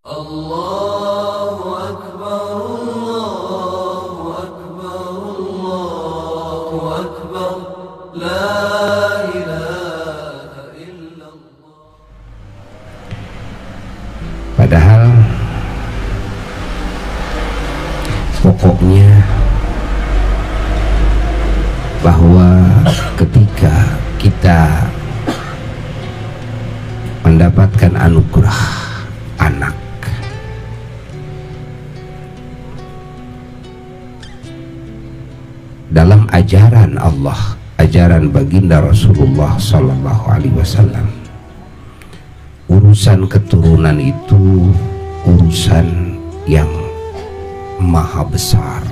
Allahu Akbar, Allahu Akbar, Allahu Akbar, la ilaha illallah. Padahal pokoknya bahwa ketika kita mendapatkan anugerah anak, dalam ajaran Allah, ajaran baginda Rasulullah Sallallahu Alaihi Wasallam, urusan keturunan itu urusan yang maha besar,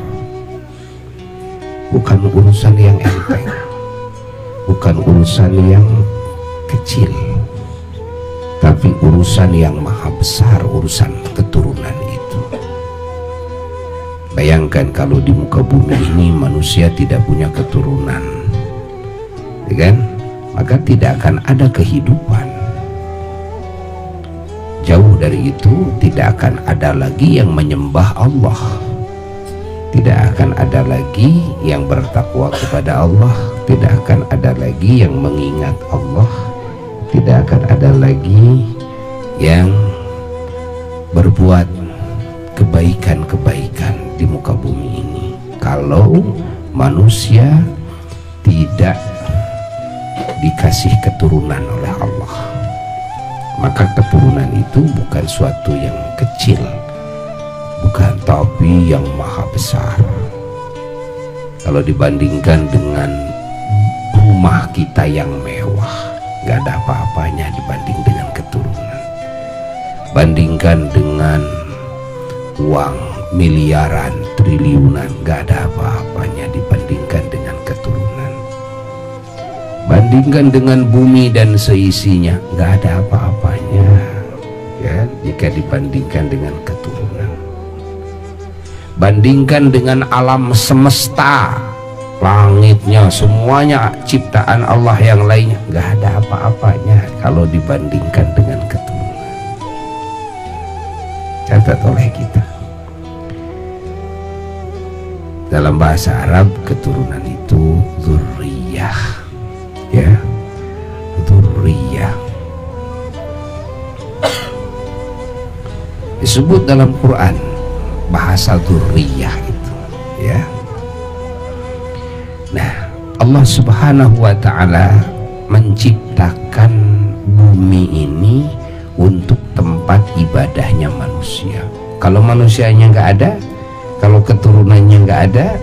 bukan urusan yang enteng, bukan urusan yang kecil, tapi urusan yang maha besar, urusan keturunan itu. Bayangkan kalau di muka bumi ini manusia tidak punya keturunan, ya kan? Maka tidak akan ada kehidupan. Jauh dari itu, tidak akan ada lagi yang menyembah Allah, tidak akan ada lagi yang bertakwa kepada Allah, tidak akan ada lagi yang mengingat Allah, tidak akan ada lagi yang berbuat kebaikan-kebaikan di muka bumi ini kalau manusia tidak dikasih keturunan oleh Allah. Maka keturunan itu bukan suatu yang kecil, bukan, tapi yang maha besar. Kalau dibandingkan dengan rumah kita yang mewah, gak ada apa-apanya dibanding dengan keturunan. Bandingkan dengan uang miliaran, triliunan, gak ada apa-apanya dibandingkan dengan keturunan. Bandingkan dengan bumi dan seisinya, gak ada apa-apanya ya, jika dibandingkan dengan keturunan. Bandingkan dengan alam semesta, langitnya, semuanya ciptaan Allah yang lainnya, gak ada apa-apanya kalau dibandingkan dengan keturunan. Catat oleh kita, dalam bahasa Arab keturunan itu dzurriyyah, ya, dzurriyyah. Disebut dalam Quran bahasa dzurriyyah itu, ya. Nah, Allah Subhanahu wa taala menciptakan bumi ini untuk tempat ibadahnya manusia. Kalau manusianya nggak ada, kalau keturunannya nggak ada,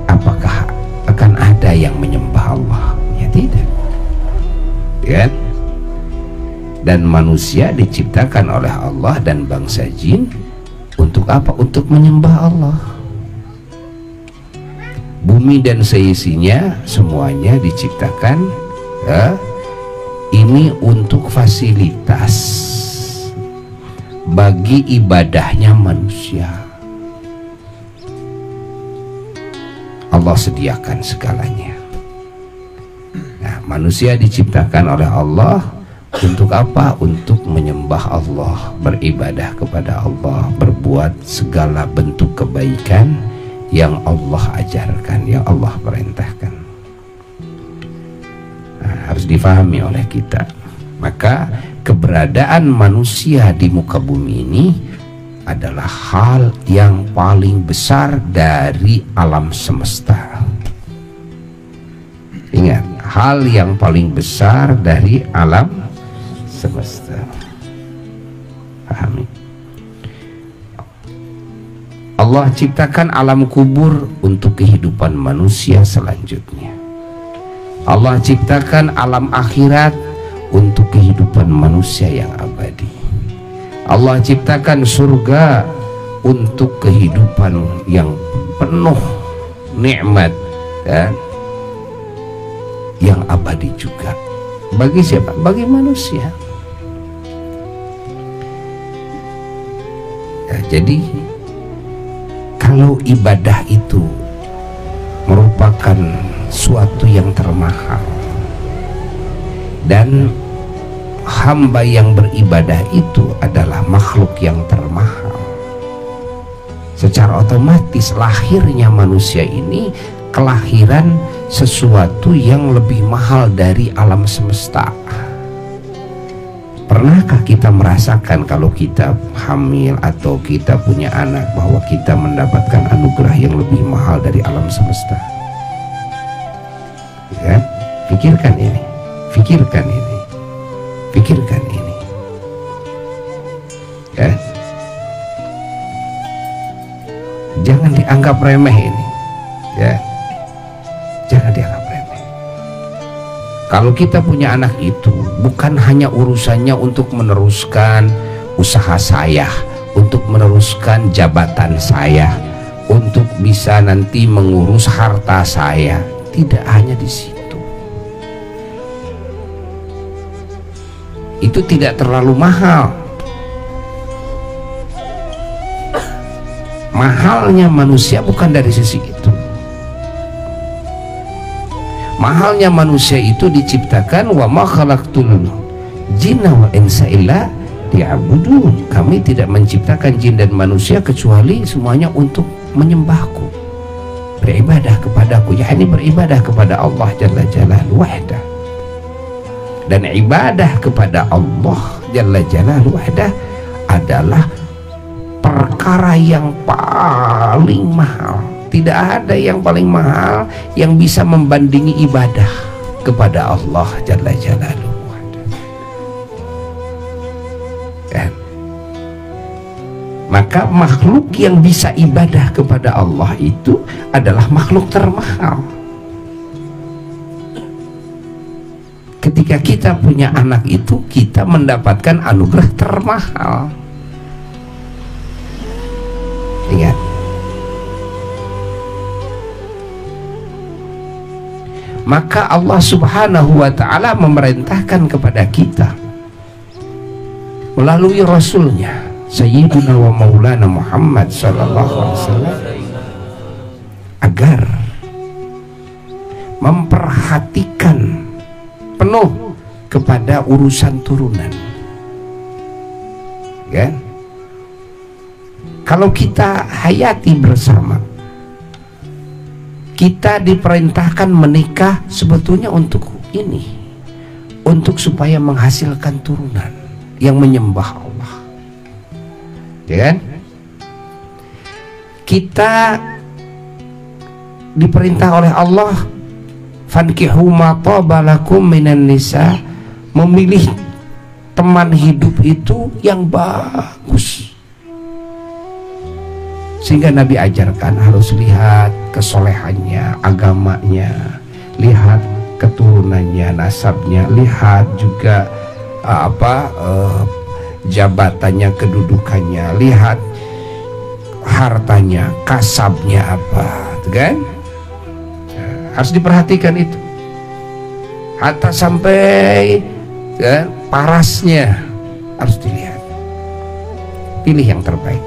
apakah akan ada yang menyembah Allah? Ya tidak, ya. Dan manusia diciptakan oleh Allah dan bangsa jin untuk apa? Untuk menyembah Allah. Bumi dan seisinya semuanya diciptakan ini untuk fasilitas bagi ibadahnya manusia. Allah sediakan segalanya. Nah, manusia diciptakan oleh Allah untuk apa? Untuk menyembah Allah, beribadah kepada Allah, berbuat segala bentuk kebaikan yang Allah ajarkan, yang Allah perintahkan. Nah, harus difahami oleh kita. Maka keberadaan manusia di muka bumi ini adalah hal yang paling besar dari alam semesta. Ingat, hal yang paling besar dari alam semesta. Pahami? Allah ciptakan alam kubur untuk kehidupan manusia selanjutnya. Allah ciptakan alam akhirat untuk kehidupan manusia yang abadi. Allah ciptakan surga untuk kehidupan yang penuh nikmat dan yang abadi juga. Bagi siapa? Bagi manusia. Ya, jadi kalau ibadah itu merupakan suatu yang termahal dan hamba yang beribadah itu adalah makhluk yang termahal. Secara otomatis lahirnya manusia ini kelahiran sesuatu yang lebih mahal dari alam semesta. Pernahkah kita merasakan kalau kita hamil atau kita punya anak bahwa kita mendapatkan anugerah yang lebih mahal dari alam semesta? Ya, pikirkan ini, pikirkan ini, pikirkan ini. Ya. Jangan dianggap remeh ini, ya. Jangan dianggap remeh. Kalau kita punya anak itu bukan hanya urusannya untuk meneruskan usaha saya, untuk meneruskan jabatan saya, untuk bisa nanti mengurus harta saya. Tidak hanya di situ. Itu tidak terlalu mahal. Mahalnya manusia bukan dari sisi itu. Mahalnya manusia itu diciptakan wa ma khalaqtul jinna wal insa illa liya'budun. Kami tidak menciptakan jin dan manusia kecuali semuanya untuk menyembahku, beribadah kepadaku, yakni beribadah kepada Allah Jalla Jalaluhu wahdah. Dan ibadah kepada Allah Jalla Jalaluhu wahdah adalah perkara yang paling mahal. Tidak ada yang paling mahal yang bisa membandingi ibadah kepada Allah Jalla Jalaluhu. Kan? Maka makhluk yang bisa ibadah kepada Allah itu adalah makhluk termahal. Ketika kita punya anak itu, kita mendapatkan anugerah termahal. Ingat, maka Allah Subhanahu wa ta'ala memerintahkan kepada kita melalui Rasulnya Sayyidina wa Maulana Muhammad sallallahu alaihi wasallam agar memperhatikan penuh kepada urusan turunan. Kan? Kalau kita hayati bersama, kita diperintahkan menikah sebetulnya untuk ini, untuk supaya menghasilkan turunan yang menyembah Allah. Ya kan? Kita diperintah oleh Allah, fankihu ma taba lakum minan nisa, memilih teman hidup itu yang bagus. Sehingga Nabi ajarkan harus lihat kesolehannya, agamanya, lihat keturunannya, nasabnya, lihat juga jabatannya, kedudukannya, lihat hartanya, kasabnya apa, kan? Harus diperhatikan itu. Hatta sampai kan, parasnya harus dilihat. Pilih yang terbaik.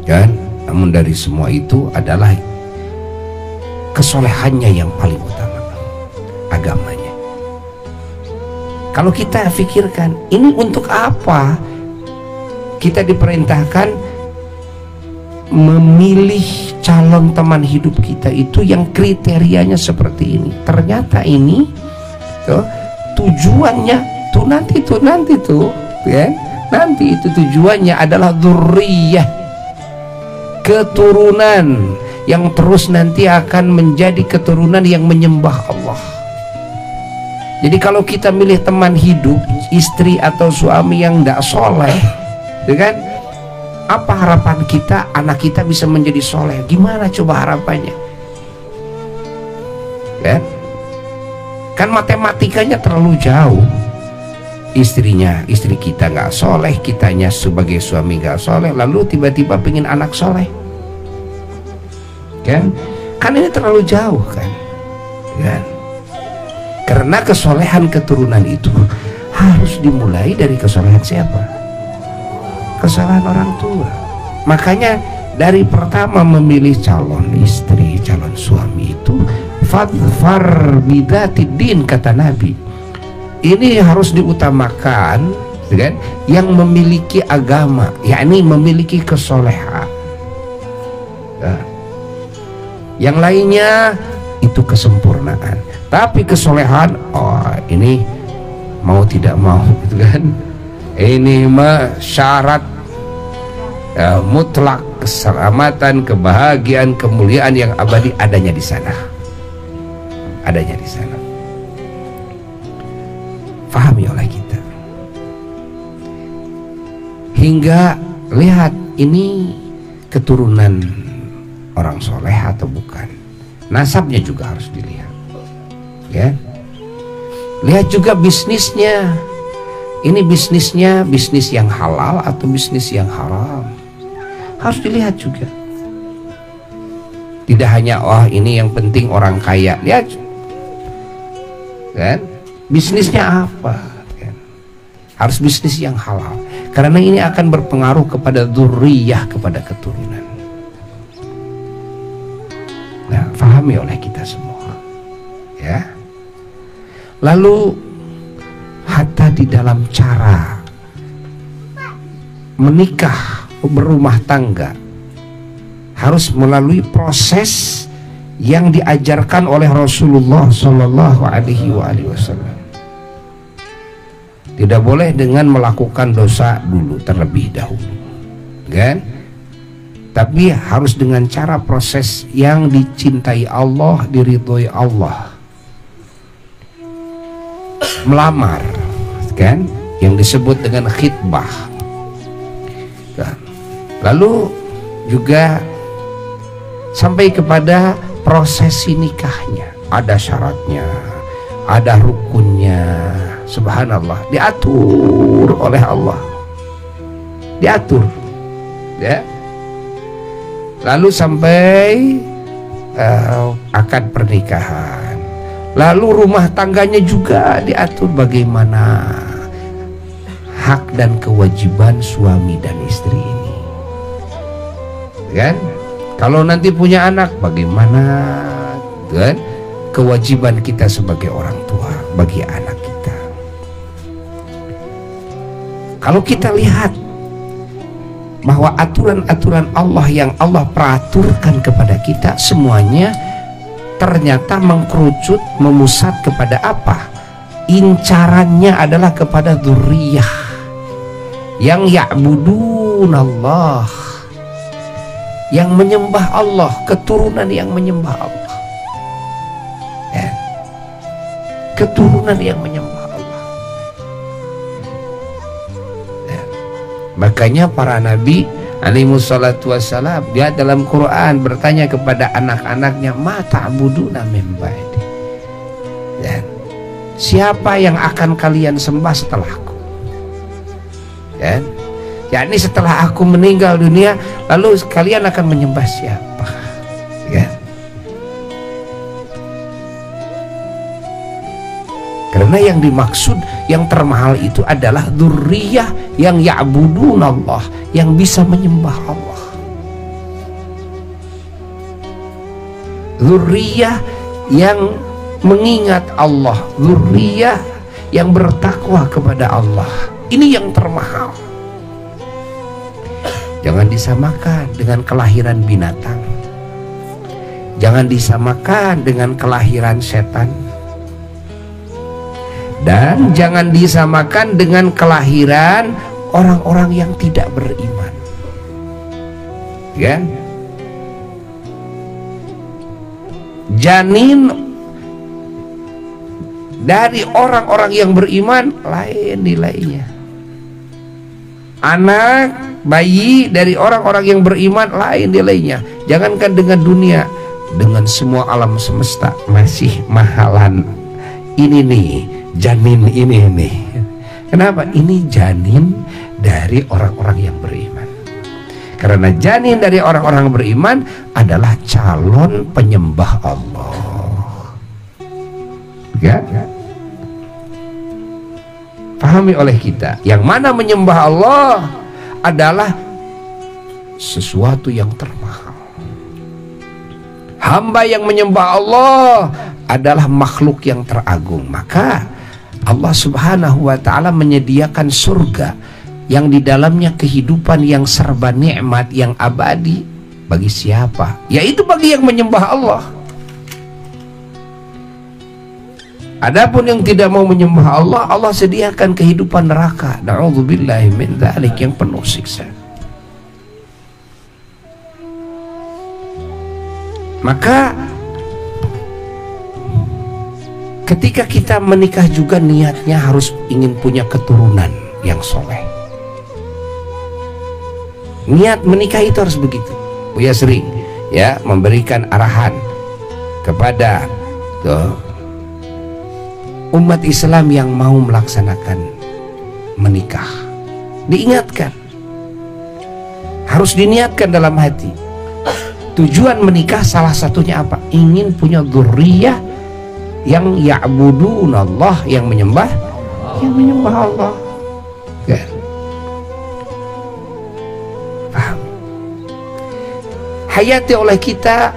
Kan? Namun dari semua itu adalah kesolehannya yang paling utama, agamanya. Kalau kita pikirkan ini untuk apa kita diperintahkan memilih calon teman hidup kita itu yang kriterianya seperti ini, ternyata ini tujuannya nanti ya, nanti itu tujuannya adalah dzurriyyah, keturunan yang terus nanti akan menjadi keturunan yang menyembah Allah. Jadi kalau kita milih teman hidup, istri atau suami yang tidak soleh, ya kan? Apa harapan kita anak kita bisa menjadi soleh? Gimana coba harapannya? Ya? Kan matematikanya terlalu jauh. Istri kita nggak soleh, kitanya sebagai suami nggak soleh, lalu tiba-tiba pengen anak soleh, kan ini terlalu jauh, kan? Karena kesolehan keturunan itu harus dimulai dari kesolehan siapa? Kesalahan orang tua. Makanya dari pertama memilih calon istri, calon suami itu fadfar bidatid din, kata Nabi. ini harus diutamakan, kan? Yang memiliki agama, yakni memiliki kesolehan. Nah, yang lainnya itu kesempurnaan. Tapi kesolehan, oh ini mau tidak mau, gitu kan? Ini mah syarat mutlak keselamatan, kebahagiaan, kemuliaan yang abadi adanya di sana. Adanya di sana. Fahami oleh kita. Hingga lihat ini keturunan orang soleh atau bukan. Nasabnya juga harus dilihat. Ya. Lihat juga bisnisnya. Ini bisnisnya bisnis yang halal atau bisnis yang haram. Harus dilihat juga. Tidak hanya ini yang penting orang kaya. Lihat kan? Bisnisnya apa kan? Harus bisnis yang halal. Karena ini akan berpengaruh kepada dzurriyyah, kepada keturunan. Nah, fahami oleh kita semua. Ya. Lalu hatta di dalam cara menikah, berumah tangga harus melalui proses yang diajarkan oleh Rasulullah Shallallahu Alaihi Wasallam. Tidak boleh dengan melakukan dosa dulu terlebih dahulu, kan? Tapi harus dengan cara proses yang dicintai Allah, diridhoi Allah. Melamar, kan? Yang disebut dengan khitbah. Kan? Lalu juga sampai kepada prosesi nikahnya, ada syaratnya, ada rukunnya. Subhanallah, diatur oleh Allah, diatur, ya. Lalu sampai akad pernikahan, lalu rumah tangganya juga diatur bagaimana hak dan kewajiban suami dan istri ini, kan? Kalau nanti punya anak, bagaimana, kan? Kewajiban kita sebagai orang tua bagi anak kita. Kalau kita lihat bahwa aturan-aturan Allah yang Allah peraturkan kepada kita semuanya ternyata mengkerucut, memusat kepada apa? Incarannya adalah kepada dzurriyyah yang ya'budun Allah, yang menyembah Allah, keturunan yang menyembah Allah, ya. Keturunan yang menyembah Allah, ya. Makanya para nabi alaihissalatu wassalam, dia dalam Quran bertanya kepada anak-anaknya, ma ta'buduna min ba'di, ya. Siapa yang akan kalian sembah setelahku, ya. Yakni setelah aku meninggal dunia, lalu kalian akan menyembah siapa, ya. Karena yang dimaksud, yang termahal itu adalah dzurriyyah yang ya'budun Allah, yang bisa menyembah Allah. Dzurriyyah yang mengingat Allah, dzurriyyah yang bertakwa kepada Allah. Ini yang termahal. Jangan disamakan dengan kelahiran binatang. Jangan disamakan dengan kelahiran setan. Dan jangan disamakan dengan kelahiran orang-orang yang tidak beriman. Ya. Janin dari orang-orang yang beriman lain nilainya. Anak bayi dari orang-orang yang beriman lain nilainya. Jangankan dengan dunia, dengan semua alam semesta masih mahalan. Ini nih janin ini nih. Kenapa? Ini janin dari orang-orang yang beriman. Karena janin dari orang-orang beriman adalah calon penyembah Allah. Ya? Pahami oleh kita, yang mana menyembah Allah adalah sesuatu yang termahal. Hamba yang menyembah Allah adalah makhluk yang teragung. Maka Allah Subhanahu wa ta'ala menyediakan surga yang di dalamnya kehidupan yang serba nikmat, yang abadi. Bagi siapa? Yaitu bagi yang menyembah Allah. Adapun yang tidak mau menyembah Allah, Allah sediakan kehidupan neraka. Na'udzubillahi min dzalik, yang penuh siksa. Maka ketika kita menikah juga niatnya harus ingin punya keturunan yang soleh. Niat menikah itu harus begitu. Buya sering ya memberikan arahan kepada umat Islam yang mau melaksanakan menikah. Diingatkan, harus diniatkan dalam hati. Tujuan menikah salah satunya apa? Ingin punya dzurriyyah yang ya'budunallah, yang menyembah Allah. Ya. Paham? Hayati oleh kita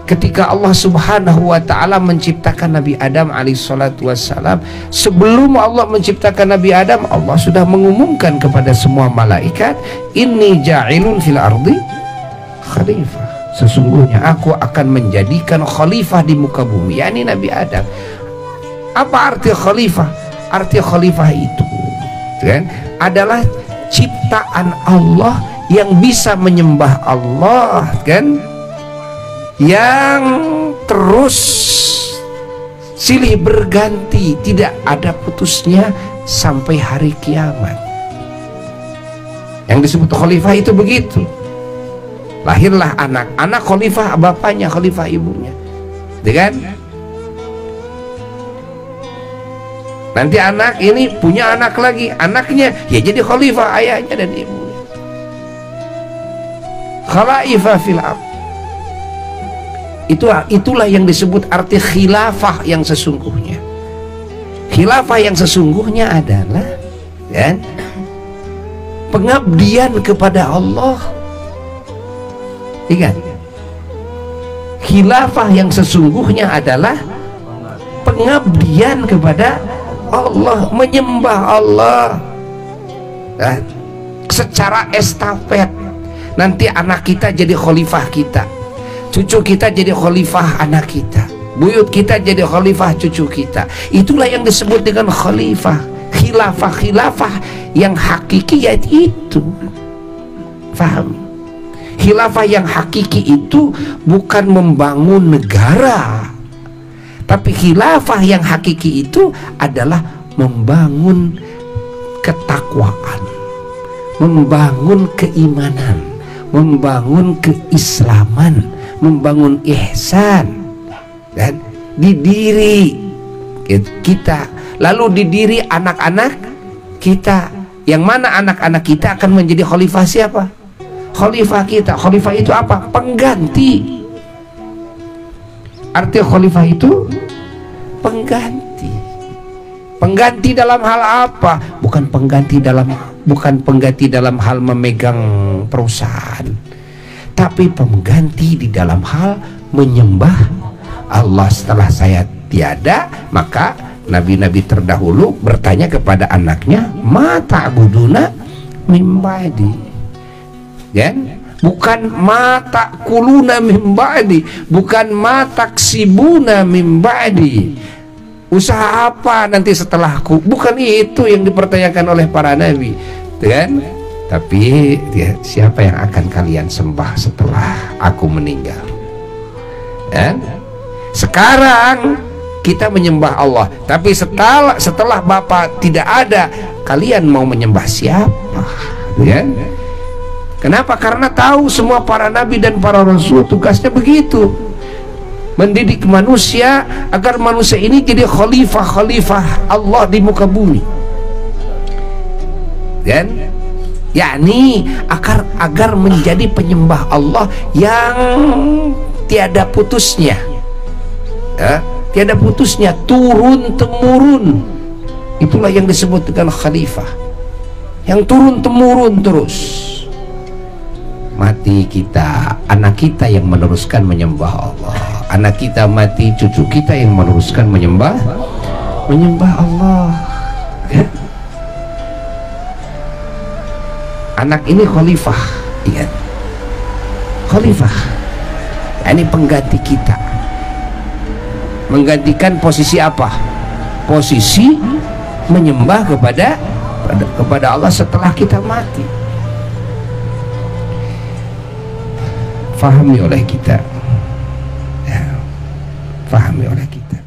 ketika Allah Subhanahu wa ta'ala menciptakan Nabi Adam alaihissalatu wassalam. Sebelum Allah menciptakan Nabi Adam, Allah sudah mengumumkan kepada semua malaikat, inni ja'ilun fil ardi khalifah, sesungguhnya aku akan menjadikan khalifah di muka bumi, yakni Nabi Adam. Apa arti khalifah? Arti khalifah itu kan adalah ciptaan Allah yang bisa menyembah Allah, kan, yang terus silih berganti, tidak ada putusnya sampai hari kiamat. Yang disebut khalifah itu begitu. Lahirlah anak khalifah bapaknya, khalifah ibunya, kan? Nanti anak ini punya anak lagi, anaknya ya jadi khalifah ayahnya dan ibunya. Khalifah fil ardh. Itulah yang disebut arti khilafah yang sesungguhnya. Khilafah yang sesungguhnya adalah kan, pengabdian kepada Allah. Ingat, khilafah yang sesungguhnya adalah pengabdian kepada Allah, menyembah Allah. Nah, secara estafet, nanti anak kita jadi khalifah kita, cucu kita jadi khalifah anak kita, buyut kita jadi khalifah cucu kita. Itulah yang disebut dengan khalifah. Khilafah yang hakiki yaitu itu. Faham? Khilafah yang hakiki itu bukan membangun negara, tapi khilafah yang hakiki itu adalah membangun ketakwaan, membangun keimanan, membangun keislaman, membangun ihsan, dan di diri kita, lalu di diri anak-anak kita, yang mana anak-anak kita akan menjadi khalifah siapa? Khalifah kita. Khalifah itu apa? Pengganti. Arti khalifah itu pengganti. Pengganti dalam hal apa? Bukan pengganti dalam hal memegang perusahaan, tapi pengganti di dalam hal menyembah Allah. Setelah saya tiada, maka nabi-nabi terdahulu bertanya kepada anaknya, ma ta'buduna min ba'di, kan? Bukan mata kuluna min ba'di, bukan mata ksibuna min ba'di, usaha apa nanti setelahku. Bukan itu yang dipertanyakan oleh para nabi, kan? Tapi ya, siapa yang akan kalian sembah setelah aku meninggal? Kan? Sekarang kita menyembah Allah, tapi setelah Bapak tidak ada, kalian mau menyembah siapa? Kan? Kenapa? Karena tahu semua para nabi dan para rasul tugasnya begitu, mendidik manusia agar manusia ini jadi khalifah Allah di muka bumi, dan yakni agar menjadi penyembah Allah yang tiada putusnya, tiada putusnya, turun temurun. Itulah yang disebut dengan khalifah, yang turun temurun terus. Mati kita, anak kita yang meneruskan menyembah Allah, anak kita mati, cucu kita yang meneruskan menyembah menyembah Allah ya. Anak ini khalifah, ingat, khalifah ini pengganti kita, menggantikan posisi apa? Posisi menyembah kepada Allah setelah kita mati. Fahami oleh kita ya, fahami oleh kita.